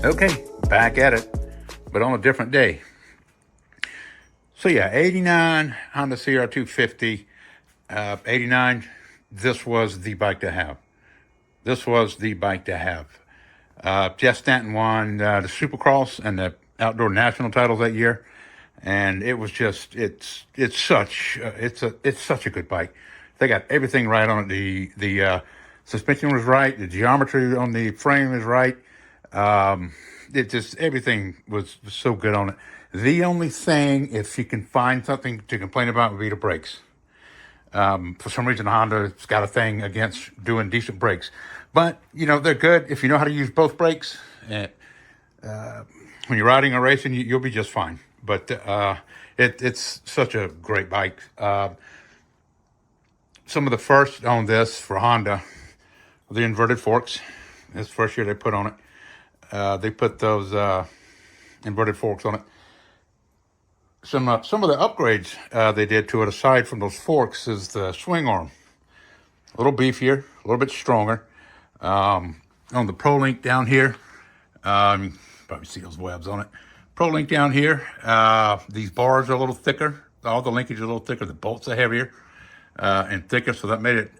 Okay, back at it, but on a different day. So yeah, 89 Honda CR250, 89, this was the bike to have. This was the bike to have. Jeff Stanton won the Supercross and the outdoor national titles that year. And it was just, it's such a good bike. They got everything right on it. The suspension was right. The geometry on the frame is right. Everything was so good on it. The only thing, if you can find something to complain about, would be the brakes. For some reason, Honda's got a thing against doing decent brakes. But, they're good if you know how to use both brakes. When you're riding or racing, you'll be just fine. But it's such a great bike. Some of the first on this for Honda, the inverted forks. This first year they put on it. They put those inverted forks on it. Some of the upgrades they did to it, aside from those forks, is the swing arm. A little beefier, a little bit stronger. On the ProLink down here, probably see those webs on it. ProLink down here, these bars are a little thicker. All the linkage is a little thicker. The bolts are heavier and thicker, so that made it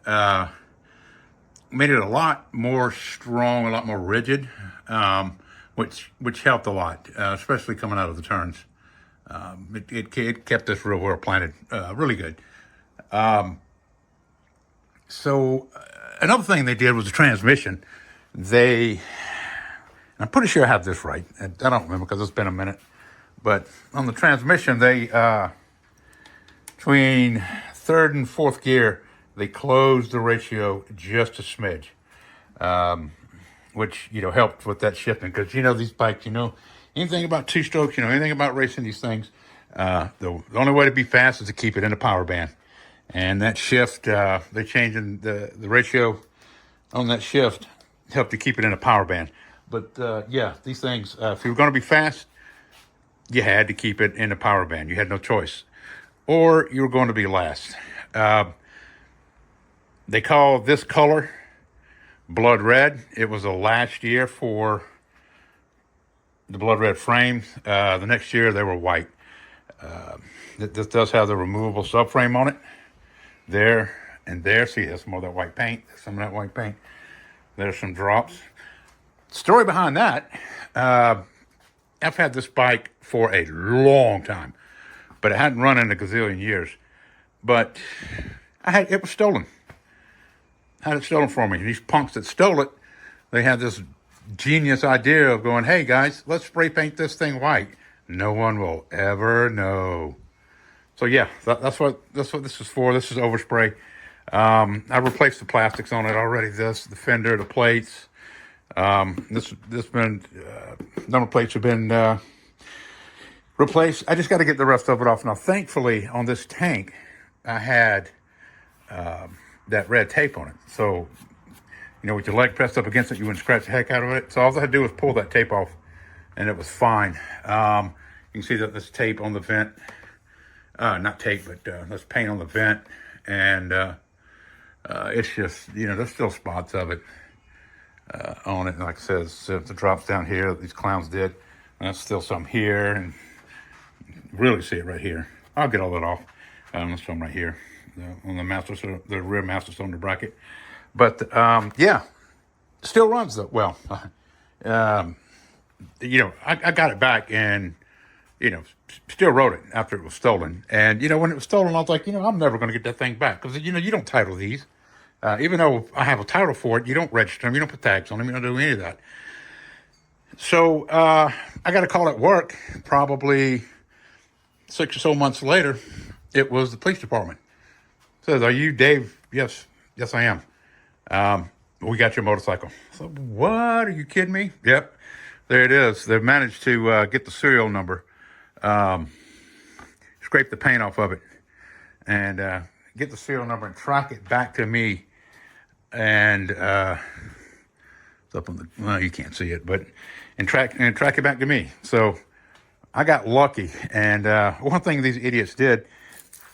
a lot more strong, a lot more rigid, which helped a lot, especially coming out of the turns. It kept this real well planted, really good. So another thing they did was the transmission. I'm pretty sure I have this right. I don't remember because it's been a minute. But on the transmission, they, between third and fourth gear, they closed the ratio just a smidge, which, helped with that shifting. Because, these bikes, anything about two strokes, anything about racing these things, the only way to be fast is to keep it in a power band. And that shift, they changing the ratio on that shift helped to keep it in a power band. But yeah, these things, if you were going to be fast, you had to keep it in a power band. You had no choice. Or you were going to be last. They call this color blood red. It was the last year for the blood red frames. The next year they were white. This does have the removable subframe on it. There and there. See, there's more of that white paint. Some of that white paint. There's some drops. Story behind that, I've had this bike for a long time, but it hadn't run in a gazillion years. But it was stolen. I had it stolen from me. And these punks that stole it, they had this genius idea of going, hey guys, let's spray paint this thing white. No one will ever know. So yeah, that's what this is for. This is overspray. I replaced the plastics on it already. The fender, the plates. Number plates have been replaced. I just got to get the rest of it off now. Thankfully, on this tank, I had that red tape on it. So, with your leg pressed up against it, you wouldn't scratch the heck out of it. So all I had to do was pull that tape off, and it was fine. You can see that there's tape on the vent. Not tape, but there's paint on the vent, and it's just, there's still spots of it on it. And like I said, the drops down here that these clowns did. And that's still some here, and really see it right here. I'll get all that off. Let's show them right here on the rear master cylinder bracket. But yeah, still runs though. Well, I got it back and still rode it after it was stolen. And when it was stolen, I was like, I'm never going to get that thing back because you don't title these. Even though I have a title for it, you don't register them, you don't put tags on them, you don't do any of that. So I got a call at work, probably 6 or so months later. It was the police department. Says, "Are you Dave?" Yes, I am. We got your motorcycle. So what? Are you kidding me? Yep, there it is. They've managed to get the serial number, scrape the paint off of it, and get the serial number and track it back to me. And it's up on the, well, you can't see it, but and track it back to me. So I got lucky. And one thing these idiots did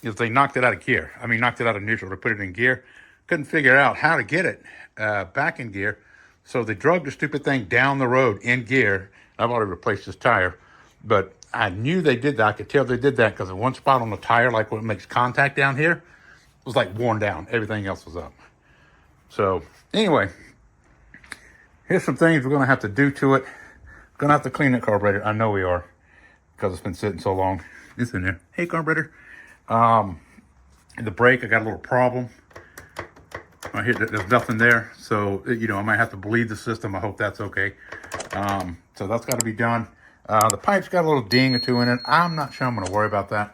is they knocked it out of gear. I mean, knocked it out of neutral to put it in gear. Couldn't figure out how to get it back in gear. So they drug the stupid thing down the road in gear I've already replaced this tire, but I knew they did that. I could tell they did that because the one spot on the tire, like when it makes contact down here, was like worn down. Everything else was up. So anyway, here's some things we're going to have to do to it. Going to have to clean that carburetor. I know we are because it's been sitting so long. It's in there. Hey, carburetor. The brake, I got a little problem. Right here, there's nothing there. So, you know, I might have to bleed the system. I hope that's okay. So that's got to be done. The pipe's got a little ding or two in it. I'm not sure I'm going to worry about that.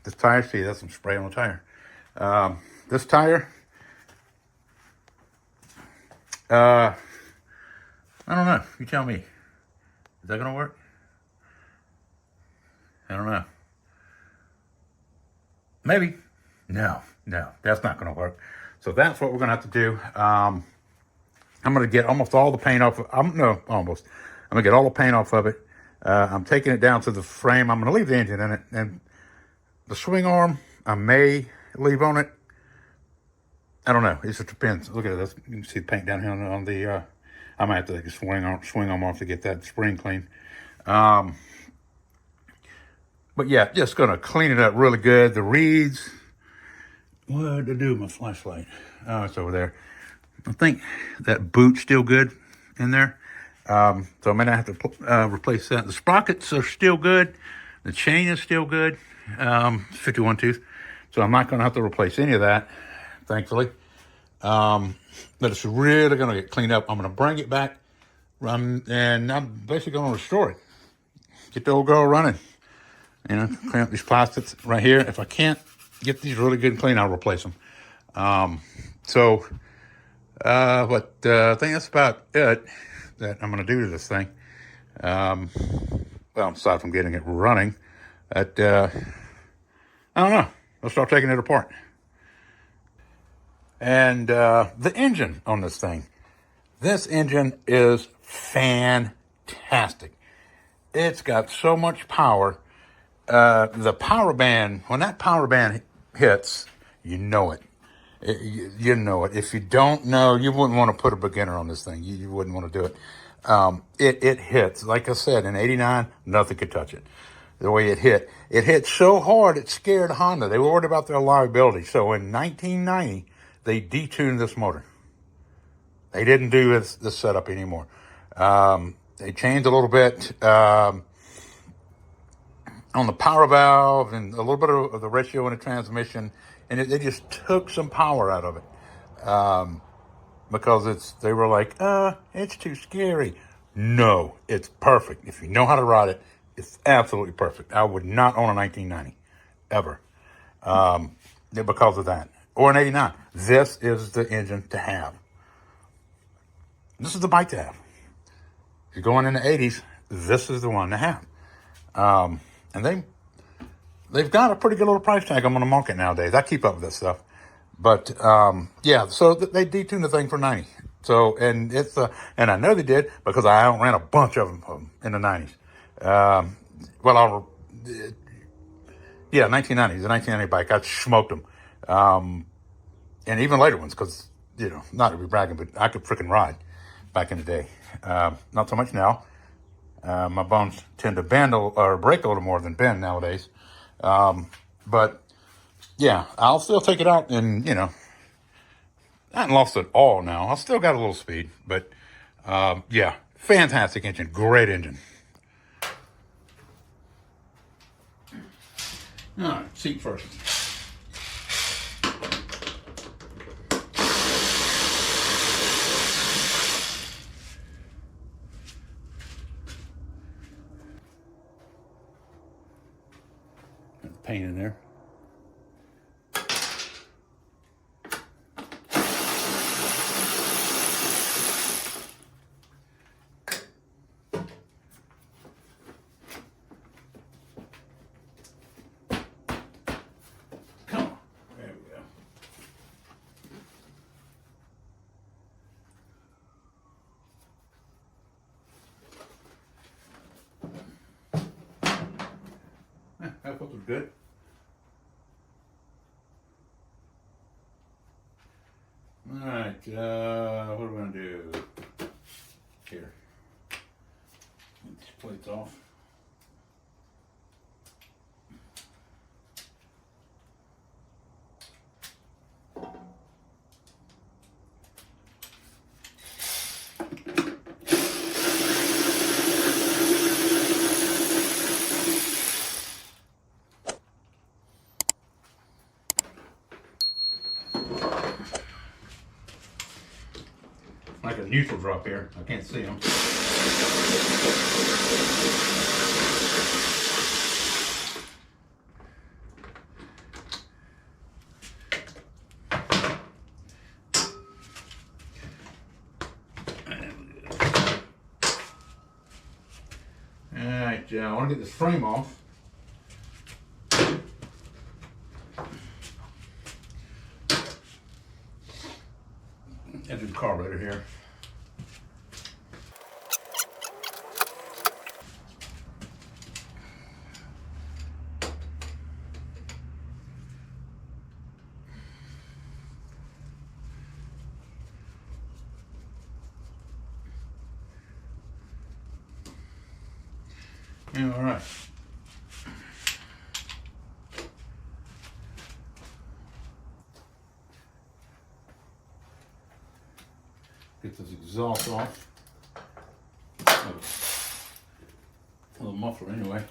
This tire, see, that's some spray on the tire. This tire, I don't know. You tell me. Is that going to work? I don't know. Maybe. No, that's not going to work. So that's what we're going to have to do. I'm going to get almost all the paint off. Almost. I'm going to get all the paint off of it. I'm taking it down to the frame. I'm going to leave the engine in it. And the swing arm, I may leave on it. I don't know. It just depends. Look at this. You can see the paint down here on the, I might have to take a swing arm off to get that spring clean. But yeah, just going to clean it up really good. The reeds, what to do with my flashlight? Oh, it's over there. I think that boot's still good in there. So I might not have to replace that. The sprockets are still good. The chain is still good. 51 tooth. So I'm not going to have to replace any of that, thankfully. But it's really going to get cleaned up. I'm going to bring it back, and I'm basically going to restore it. Get the old girl running. You know, clean up these plastics right here. If I can't get these really good and clean, I'll replace them. I think that's about it that I'm going to do to this thing. Well, aside from getting it running, I don't know. Let's start taking it apart. And the engine on this thing. This engine is fantastic. It's got so much power. The power band, when that power band hits, you know it. You know it. If you don't know, you wouldn't want to put a beginner on this thing. You wouldn't want to do it. It hits. Like I said, in '89, nothing could touch it. The way it hit so hard it scared Honda. They were worried about their liability. So in 1990, they detuned this motor. They didn't do this setup anymore. They changed a little bit. On the power valve and a little bit of the ratio in the transmission, and they just took some power out of it because they were like, it's too scary. No, it's perfect. If you know how to ride it, it's absolutely perfect. I would not own a 1990 ever because of that, or an '89. This is the engine to have. This is the bike to have. If you're going in the '80s, this is the one to have. And they've got a pretty good little price tag on the market nowadays. I keep up with this stuff. But, yeah, so they detuned the thing for 90. So, and and I know they did because I ran a bunch of them in the 90s. 1990s, the 1990 bike, I smoked them. And even later ones because, you know, not to be bragging, but I could freaking ride back in the day. Not so much now. My bones tend to bend or break a little more than bend nowadays. But yeah, I'll still take it out and, you know, I haven't lost it all now. I still got a little speed, but, yeah, fantastic engine, great engine. All right, seat first. Paint in there. Come on. There we go. That filter's good. All right, what are we gonna do here? Plates off. Like a neutral drop here. I can't see them. Alright, I want to get this frame off. And do the carburetor here. Yeah, all right. Get this exhaust off. A little muffler anyway.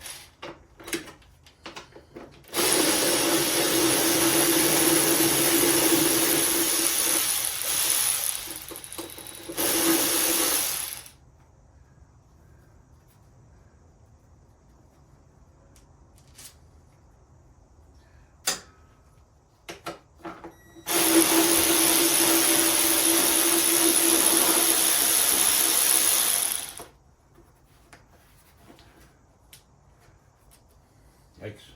Yikes.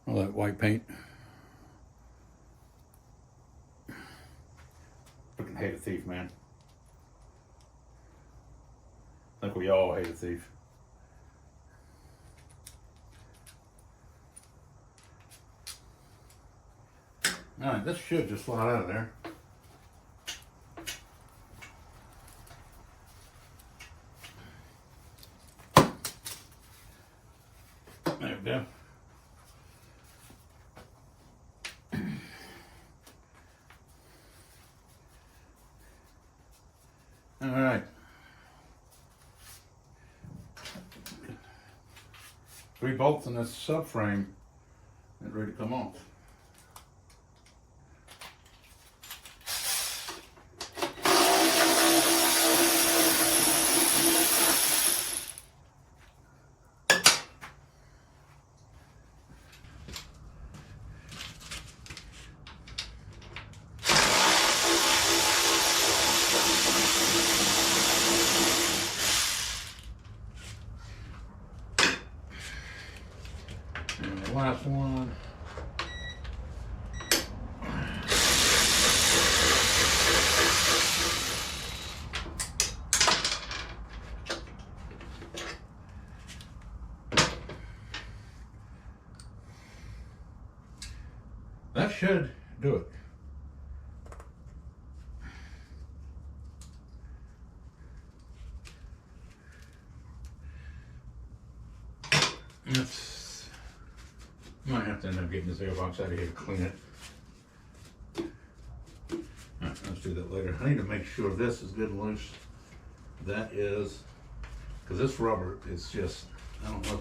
All that white paint. Freaking hate a thief, man. I think we all hate a thief. Alright, this should just slide out of there. There we go. All right. 3 bolts in this subframe and ready to come off. And the last one. That should do it. That's, might have to end up getting this airbox out of here to clean it. Alright, let's do that later. I need to make sure this is good and loose. That is, because this rubber is just, I don't know.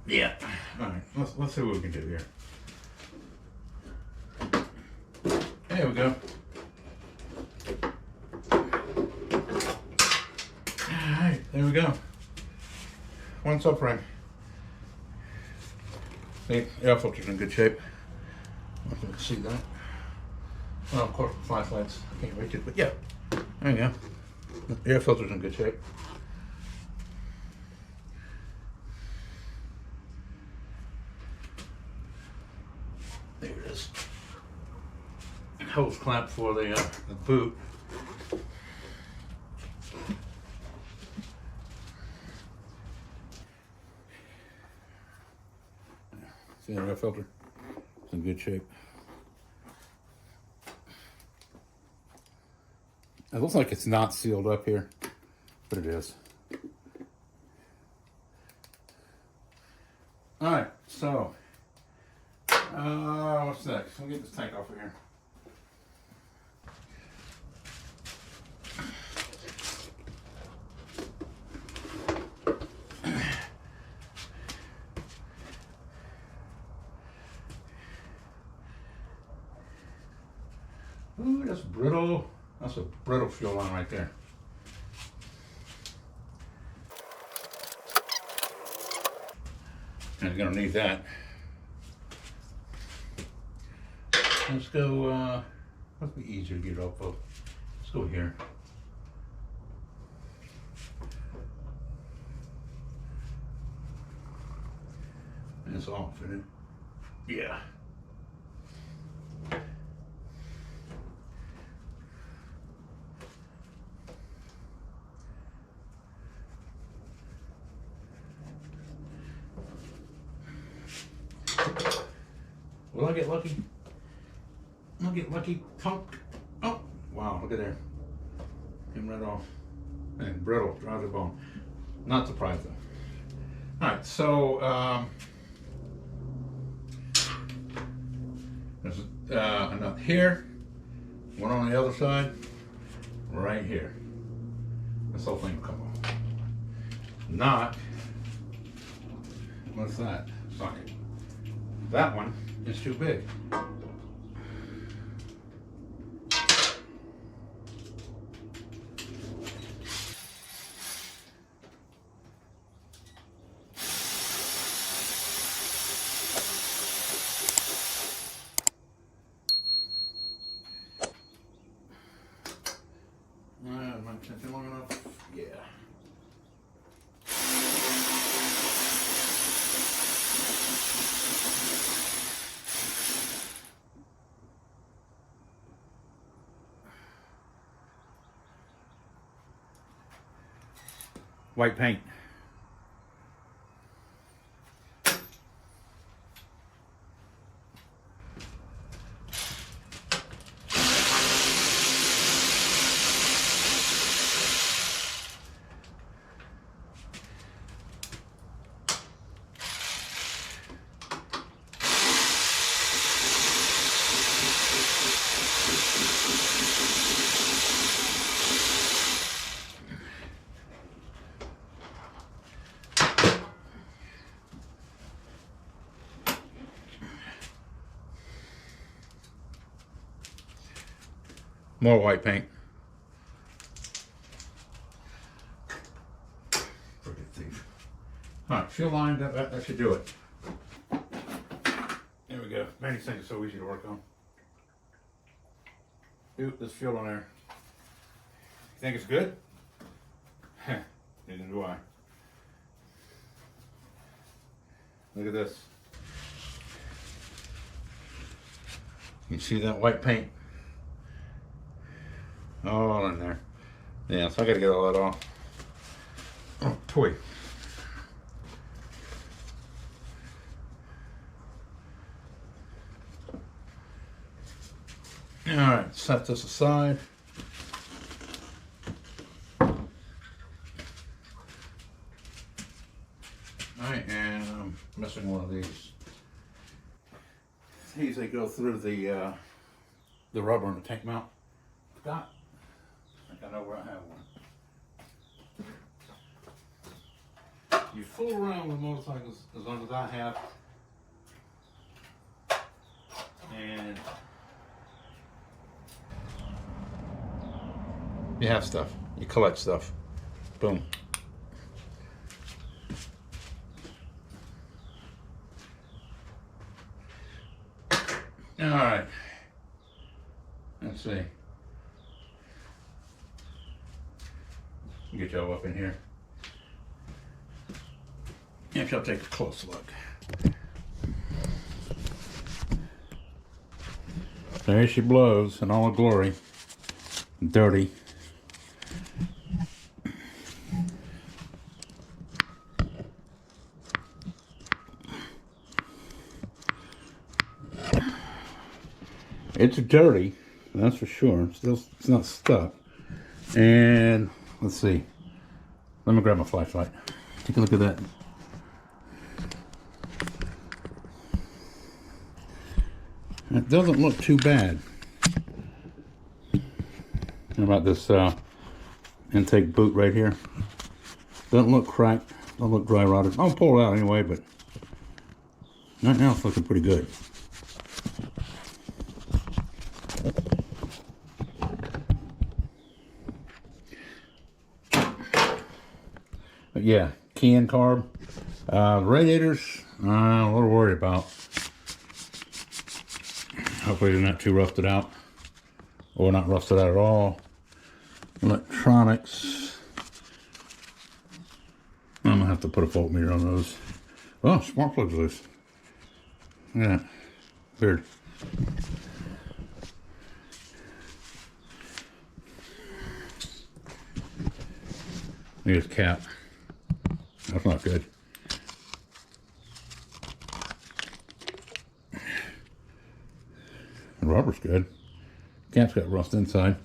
Yeah. Alright, let's see what we can do here. There we go. Alright, there we go. One subframe. The air filter's in good shape. I don't know if you can see that. Well, of course, flashlights. I can't reach it, but yeah. There you go. The air filter's in good shape. There it is. Hose clamp for the boot. See the air filter? It's in good shape. It looks like it's not sealed up here, but it is. All right, so what's next? Let me get this tank off of here. Ooh, that's brittle. That's a brittle fuel line right there. And you're gonna need that. Let's go, let's be easier to get it off of. Let's go here. And it's off, isn't it? Yeah. Will I get lucky? I'll get lucky. Punk. Oh, wow, look at there. Came right off. And brittle, dry the bone. Not surprised though. All right, so there's a nut here, one on the other side, right here. This whole thing will come off. Not, what's that? Socket. That one is too big. Am I tension long enough? Yeah. White paint. More white paint. All right, fuel line, that should do it. There we go. Man, these things are so easy to work on. Ooh, there's fuel on there. You think it's good? Neither do I. Look at this. You can see that white paint all in there. Yeah, so I gotta get all that off. Oh, toy. All right, set this aside. All right, and I'm missing one of these. These, they go through the rubber on the tank mount. Forgot. I think I know where I have one. You fool around with motorcycles as long as I have, and you have stuff. You collect stuff. Boom. All right. Let's see. Get y'all up in here. Actually, I'll take a close look. There she blows in all her glory. Dirty. It's dirty, that's for sure. It's not stuck. And let's see. Let me grab my flashlight. Take a look at that. It doesn't look too bad. How about this intake boot right here? Doesn't look cracked. Doesn't look dry rotted. I'll pull it out anyway, but right now it's looking pretty good. But yeah, key and carb. Radiators, I'm a little worried about. Hopefully they're not too rusted out, or not rusted out at all. Electronics, I'm gonna have to put a voltmeter on those. Oh, spark plug's loose. Look at that. Weird. Here's cap. That's not good. The rubber's good. Cap's got rust inside.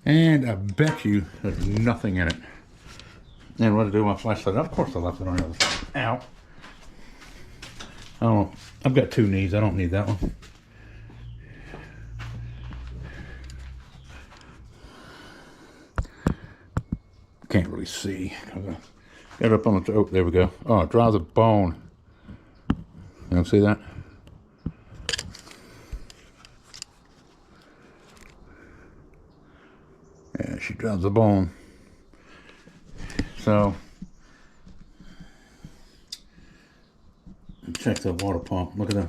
And I bet you there's nothing in it. And what to do with my flashlight? Of course I left it on the other side. Ow. Oh, I've got two knees. I don't need that one. Can't really see. Got it up on the, oh, there we go. Oh, it draws a bone. You don't see that? Yeah, she draws a bone. So, check the water pump. Look at that.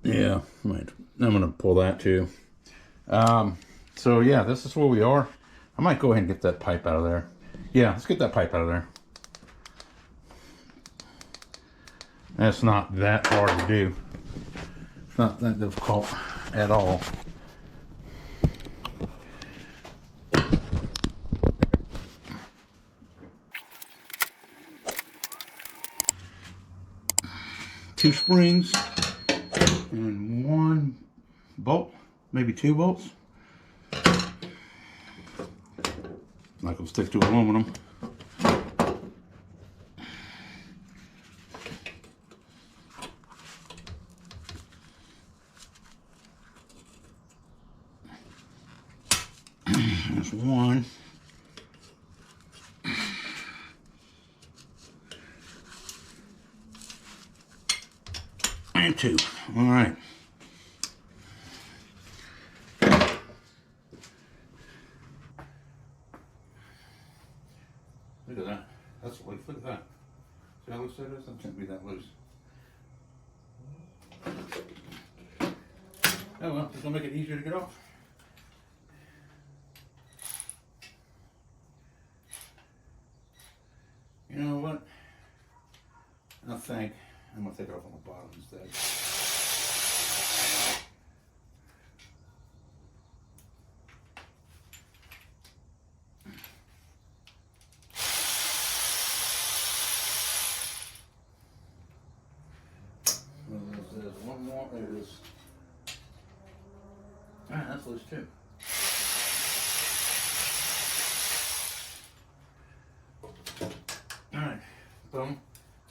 Yeah, right. I'm gonna pull that too. So yeah, this is where we are. I might go ahead and get that pipe out of there. Yeah, let's get that pipe out of there. That's not that hard to do. It's not that difficult at all. Two springs and one bolt, maybe two bolts. Like will stick to aluminum. That's one. And two. All right. Look at that. That's loose. Look at that. See how loose that is? That shouldn't be that loose. Oh well, it's gonna make it easier to get off. You know what? I think I'm gonna take it off on the bottom instead. There's one more. There it is. Alright, that's loose too. Alright, boom.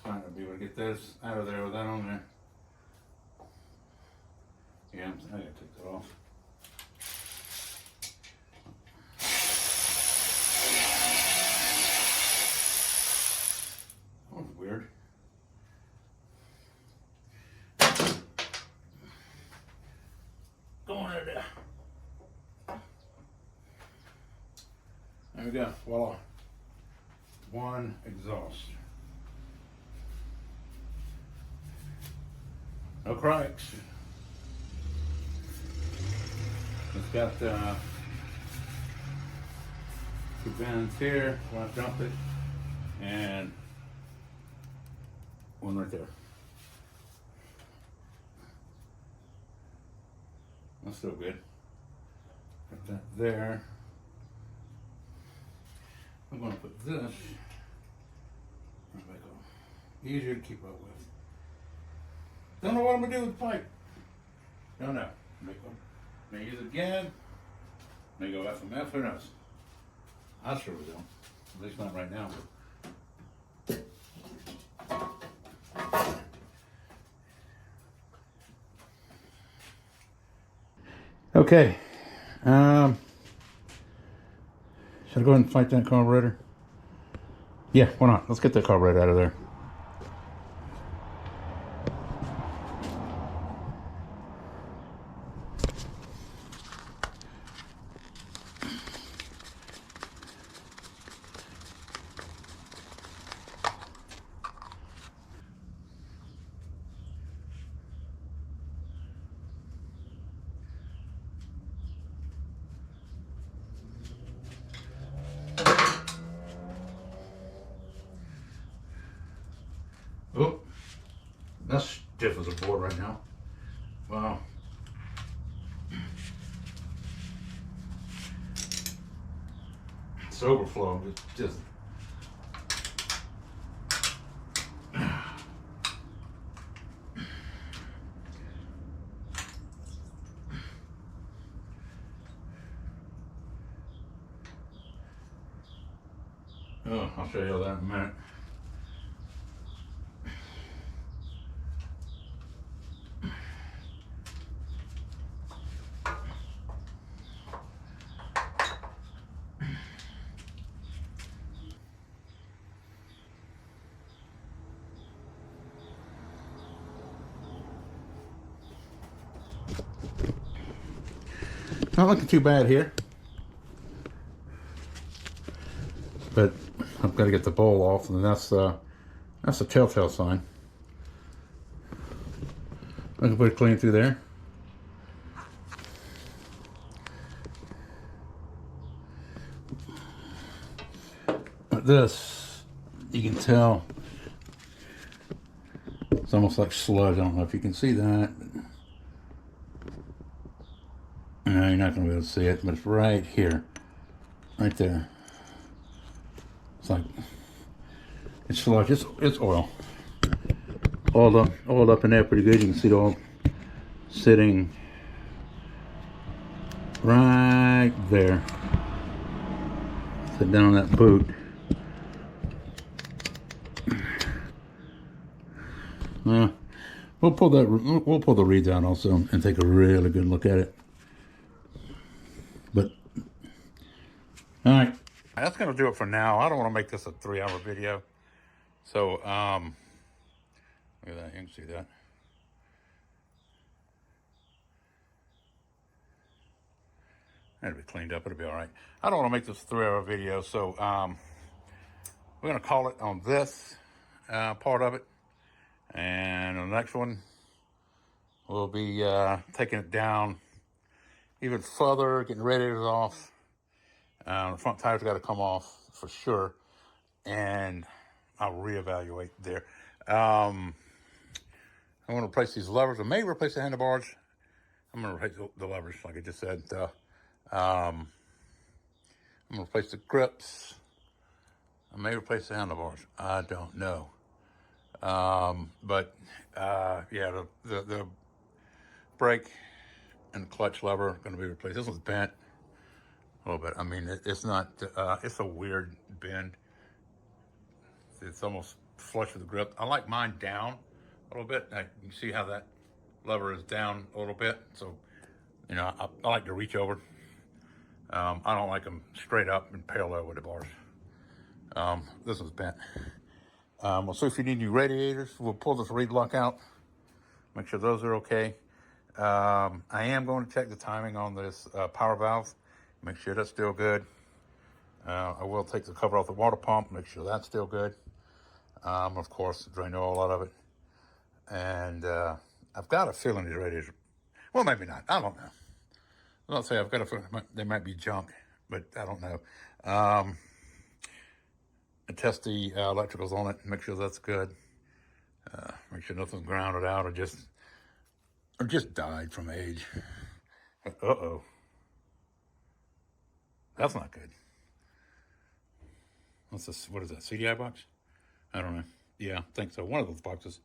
I'm gonna be able to get this out of there with that on there. Yeah, I gotta take that off. That was weird. Go on there. There we go. Voila. One exhaust. No cracks. It's got two bends here when I dumped it, and one right there. That's still good. Put that there. I'm going to put this right back on. Easier to keep up with. Don't know what I'm going to do with the pipe. Don't know. Make one. May use it again. May go FMF, who knows? I sure we don't. At least not right now. Okay. Should I go ahead and fight that carburetor? Yeah, why not? Let's get that carburetor out of there. Oh, that's stiff as a board right now. Wow. It's overflow. It's just. Oh, I'll show you that in a minute. Not looking too bad here, but I've got to get the bowl off, and that's a telltale sign. I can put it clean through there. But this, you can tell, it's almost like sludge. I don't know if you can see that. No, you're not going to be able to see it, but it's right here. Right there. It's like, it's sludge. It's oil. Oiled up in there pretty good. You can see it all sitting right there. Sit down on that boot. We'll pull the reeds out also and take a really good look at it. But all right, that's gonna do it for now. I don't want to make this a 3-hour video, so look at that. You can see that. That'll be cleaned up. It'll be all right. I don't want to make this a 3-hour video, so we're gonna call it on this part of it, and on the next one we'll be taking it down even further, getting radiators off. The front tires got to come off for sure, and I'll reevaluate there. I'm going to replace these levers. I may replace the handlebars. I'm going to replace the levers, like I just said. I'm going to replace the grips. I may replace the handlebars. I don't know. Yeah, the brake and clutch lever are going to be replaced. This one's bent a little bit. I mean, it's not, it's a weird bend. It's almost flush with the grip. I like mine down a little bit. You can see how that lever is down a little bit. So, you know, I like to reach over. I don't like them straight up and parallel with the bars. This one's bent. So if you need new radiators, we'll pull this reed lock out. Make sure those are okay. I am going to check the timing on this power valve. Make sure that's still good. I will take the cover off the water pump. Make sure that's still good. Of course, drain the oil out of it. And I've got a feeling these radiators, well, maybe not. I don't know. I'll say I've got a feeling they might be junk, but I don't know. I test the electricals on it, make sure that's good. Make sure nothing's grounded out or just died from age. Uh-oh. That's not good. What's this? What is that? CDI box? I don't know. Yeah, I think so. One of those boxes.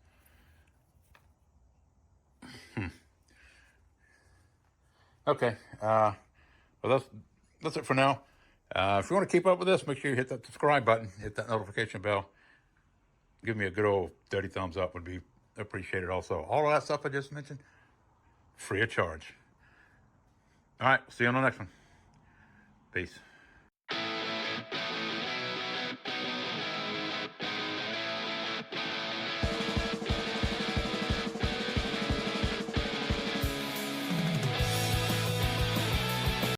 Okay. Well, that's it for now. If you want to keep up with this, make sure you hit that subscribe button, hit that notification bell. Give me a good old 30 thumbs up would be appreciated also. All of that stuff I just mentioned, free of charge. All right, see you on the next one. Peace.